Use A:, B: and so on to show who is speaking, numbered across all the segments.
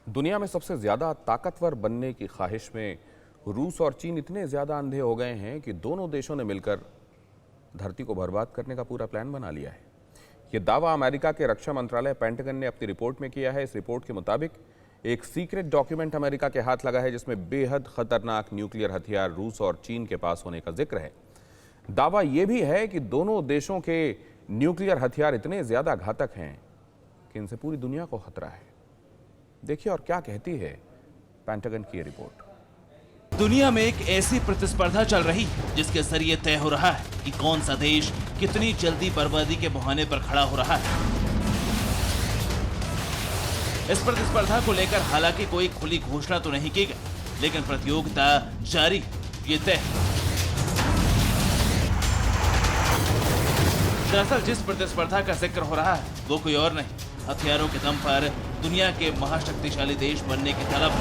A: दुनिया में सबसे ज्यादा ताकतवर बनने की ख्वाहिश में रूस और चीन इतने ज्यादा अंधे हो गए हैं कि दोनों देशों ने मिलकर धरती को बर्बाद करने का पूरा प्लान बना लिया है। यह दावा अमेरिका के रक्षा मंत्रालय पेंटागन ने अपनी रिपोर्ट में किया है। इस रिपोर्ट के मुताबिक एक सीक्रेट डॉक्यूमेंट अमेरिका के हाथ लगा है जिसमें बेहद खतरनाक न्यूक्लियर हथियार रूस और चीन के पास होने का जिक्र है। दावा यह भी है कि दोनों देशों के न्यूक्लियर हथियार इतने ज्यादा घातक हैं कि इनसे पूरी दुनिया को खतरा है। देखिए और क्या कहती है पेंटागन की रिपोर्ट।
B: दुनिया में एक ऐसी प्रतिस्पर्धा चल रही जिसके जरिए तय हो रहा है कि कौन सा देश कितनी जल्दी बर्बादी के मुहाने पर खड़ा हो रहा है। इस प्रतिस्पर्धा को लेकर हालांकि कोई खुली घोषणा तो नहीं की गई, लेकिन प्रतियोगिता जारी, ये तय। दरअसल जिस प्रतिस्पर्धा का जिक्र हो रहा है वो कोई और नहीं, हथियारों के दम पर दुनिया के महाशक्तिशाली देश बनने की तलब।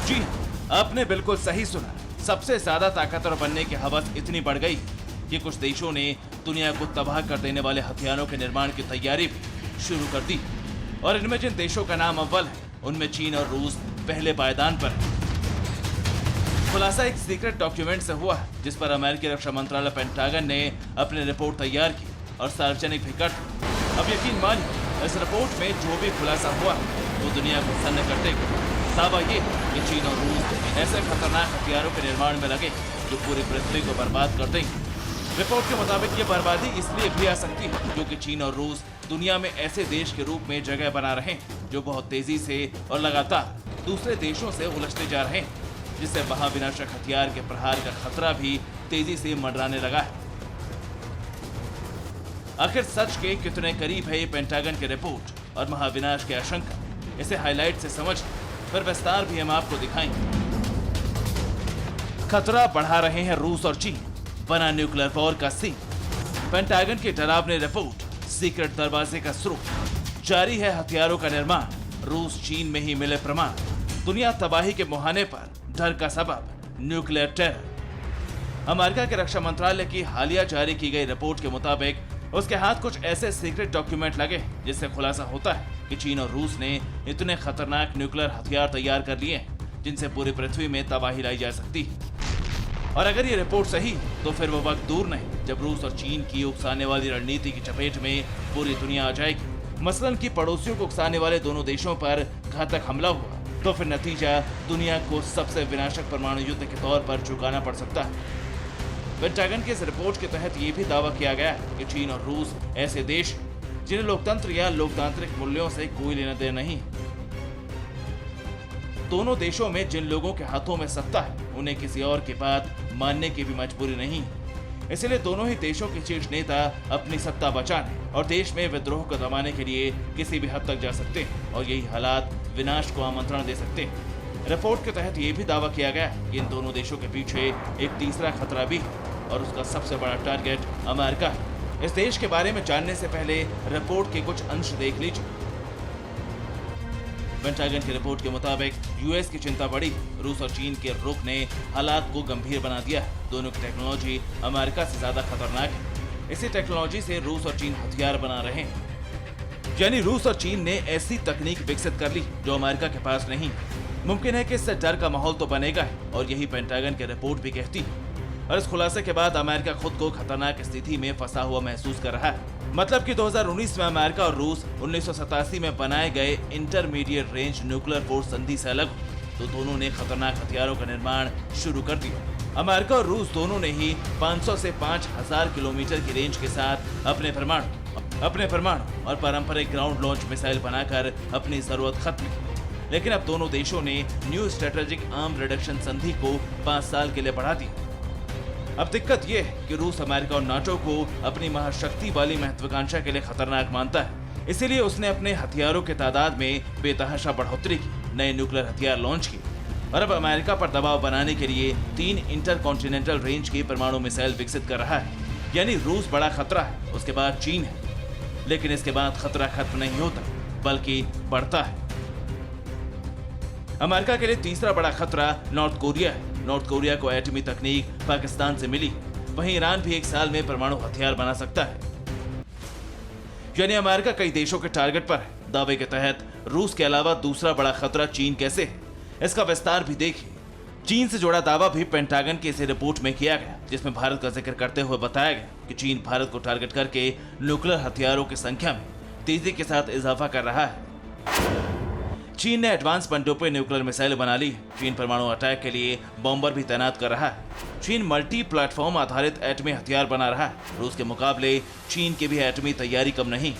B: जी, आपने बिल्कुल सही सुना। सबसे ज्यादा ताकतवर बनने की हवस इतनी बढ़ गई कि कुछ देशों ने दुनिया को तबाह कर देने वाले हथियारों के निर्माण की तैयारी भी शुरू कर दी। और इनमें जिन देशों का नाम अव्वल है उनमें चीन और रूस पहले पायदान पर है। खुलासा एक सीक्रेट डॉक्यूमेंट से हुआ है जिस पर अमेरिकी रक्षा मंत्रालय पेंटागन ने अपनी रिपोर्ट तैयार की और सार्वजनिक भी कर दी। अब यकीन मानिए, इस रिपोर्ट में जो भी खुलासा हुआ वो दुनिया को सन्न कर देगा। दावा ये कि चीन और रूस ऐसे खतरनाक हथियारों के निर्माण में लगे जो पूरी पृथ्वी को बर्बाद कर देंगे। रिपोर्ट के मुताबिक ये बर्बादी इसलिए भी आ सकती है क्योंकि चीन और रूस दुनिया में ऐसे देश के रूप में जगह बना रहे हैं जो बहुत तेजी से और लगातार दूसरे देशों से उलझते जा रहे हैं, जिससे महाविनाशक हथियार के प्रहार का खतरा भी तेजी से मंडराने लगा है। आखिर सच के कितने करीब है ये पेंटागन की रिपोर्ट और महाविनाश की आशंका, इसे हाईलाइट से समझ फिर विस्तार भी हम आपको दिखाएंगे। खतरा बढ़ा रहे हैं रूस और चीन, बना न्यूक्लियर वॉर का सीन। पेंटागन की डरावनी रिपोर्ट, सीक्रेट दरवाजे का स्रोत, जारी है हथियारों का निर्माण, रूस चीन में ही मिले प्रमाण, दुनिया तबाही के मुहाने पर, डर का सबब न्यूक्लियर टेरर। अमेरिका के रक्षा मंत्रालय की हालिया जारी की गई रिपोर्ट के मुताबिक उसके हाथ कुछ ऐसे सीक्रेट डॉक्यूमेंट लगे जिससे खुलासा होता है कि चीन और रूस ने इतने खतरनाक न्यूक्लियर हथियार तैयार कर लिए हैं जिनसे पूरी पृथ्वी में तबाही लाई जा सकती है। और अगर ये रिपोर्ट सही तो फिर वो वक्त दूर नहीं जब रूस और चीन की उकसाने वाली रणनीति की चपेट में पूरी दुनिया आ जाएगी। मसलन की पड़ोसियों को उकसाने वाले दोनों देशों पर घातक हमला हुआ तो फिर नतीजा दुनिया को सबसे विनाशक परमाणु युद्ध के तौर पर चुकाना पड़ सकता है। पेंटागन की इस रिपोर्ट के तहत ये भी दावा किया गया है कि चीन और रूस ऐसे देश जिन्हें लोकतंत्र या लोकतांत्रिक मूल्यों से कोई लेना देना नहीं। दोनों देशों में जिन लोगों के हाथों में सत्ता है उन्हें किसी और की बात मानने की भी मजबूरी नहीं, इसलिए दोनों ही देशों के शीर्ष नेता अपनी सत्ता बचाने और देश में विद्रोह को दबाने के लिए किसी भी हद तक जा सकते हैं और यही हालात विनाश को आमंत्रण दे सकते हैं। रिपोर्ट के तहत ये भी दावा किया गया कि इन दोनों देशों के पीछे एक तीसरा खतरा भी है और उसका सबसे बड़ा टारगेट अमेरिका है। इस देश के बारे में जानने से पहले रिपोर्ट के कुछ अंश देख लीजिए। पेंटागन की रिपोर्ट के मुताबिक यूएस की चिंता बढ़ी, रूस और चीन के रुख ने हालात को गंभीर बना दिया है। दोनों की टेक्नोलॉजी अमेरिका से ज्यादा खतरनाक है। इसी टेक्नोलॉजी से रूस और चीन हथियार बना रहे हैं, यानी रूस और चीन ने ऐसी तकनीक विकसित कर ली जो अमेरिका के पास नहीं। मुमकिन है कि इससे डर का माहौल तो बनेगा है और यही पेंटागन की रिपोर्ट भी कहती है। और इस खुलासे के बाद अमेरिका खुद को खतरनाक स्थिति में फंसा हुआ महसूस कर रहा है। मतलब कि 2019 में अमेरिका और रूस 1987 में बनाए गए इंटरमीडिएट रेंज न्यूक्लियर फोर्स संधि से अलग तो दोनों ने खतरनाक हथियारों का निर्माण शुरू कर दिया। अमेरिका और रूस दोनों ने ही 500 से 5000 किलोमीटर की रेंज के साथ अपने परमाणु और पारंपरिक ग्राउंड लॉन्च मिसाइल बनाकर अपनी जरूरत खत्म की। लेकिन अब दोनों देशों ने न्यू स्ट्रेटेजिक आर्म रिडक्शन संधि को 5 साल के लिए बढ़ा दिया। अब दिक्कत यह है कि रूस अमेरिका और नाटो को अपनी महाशक्ति वाली महत्वाकांक्षा के लिए खतरनाक मानता है, इसीलिए उसने अपने हथियारों के तादाद में बेतहाशा बढ़ोतरी की, नए न्यूक्लियर हथियार लॉन्च किए और अब अमेरिका पर दबाव बनाने के लिए 3 इंटरकॉन्टिनेंटल रेंज की परमाणु मिसाइल विकसित कर रहा है। यानी रूस बड़ा खतरा है, उसके बाद चीन है, लेकिन इसके बाद खतरा खत्म नहीं होता बल्कि बढ़ता है। अमेरिका के लिए तीसरा बड़ा खतरा नॉर्थ कोरिया है। नॉर्थ कोरिया को एटमी तकनीक पाकिस्तान से मिली, वहीं ईरान भी 1 साल में परमाणु हथियार बना सकता है। यानी अमेरिका कई देशों के टारगेट पर है। दावे के तहत रूस के अलावा दूसरा बड़ा खतरा चीन कैसे है, इसका विस्तार भी देखिए। चीन से जुड़ा दावा भी पेंटागन की इस रिपोर्ट में किया गया, जिसमें भारत का जिक्र करते हुए बताया गया कि चीन भारत को टारगेट करके न्यूक्लियर हथियारों की संख्या में तेजी के साथ इजाफा कर रहा है। चीन ने एडवांस पनडुब्बी न्यूक्लियर मिसाइल बना ली। चीन परमाणु अटैक के लिए बॉम्बर भी तैनात कर रहा है। चीन मल्टी प्लेटफॉर्म आधारित एटमी हथियार बना रहा है। रूस के मुकाबले चीन की भी एटमी तैयारी कम नहीं।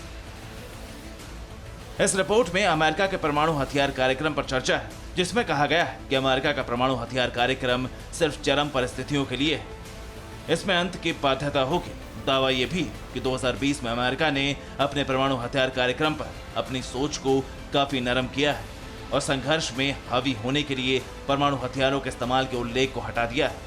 B: इस रिपोर्ट में अमेरिका के परमाणु हथियार कार्यक्रम पर चर्चा है, जिसमें कहा गया है कि अमेरिका का परमाणु हथियार कार्यक्रम सिर्फ चरम परिस्थितियों के लिए है। इसमें अंत की बाध्यता होगी। दावा यह भी कि 2020 में अमेरिका ने अपने परमाणु हथियार कार्यक्रम पर अपनी सोच को काफी नरम किया है और संघर्ष में हावी होने के लिए परमाणु हथियारों के इस्तेमाल के उल्लेख को हटा दिया है।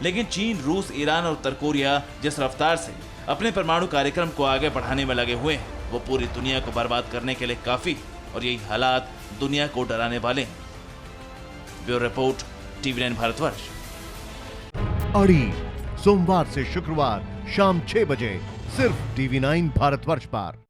B: लेकिन चीन, रूस, ईरान और उत्तर कोरिया जिस रफ्तार से अपने परमाणु कार्यक्रम को आगे बढ़ाने में लगे हुए हैं, वो पूरी दुनिया को बर्बाद करने के लिए काफी, और यही हालात दुनिया को डराने वाले हैं। Bureau report, TV9 Bharatvarsh.
C: अड़ी सोमवार से शुक्रवार शाम 6 बजे सिर्फ TV9 भारतवर्ष पर।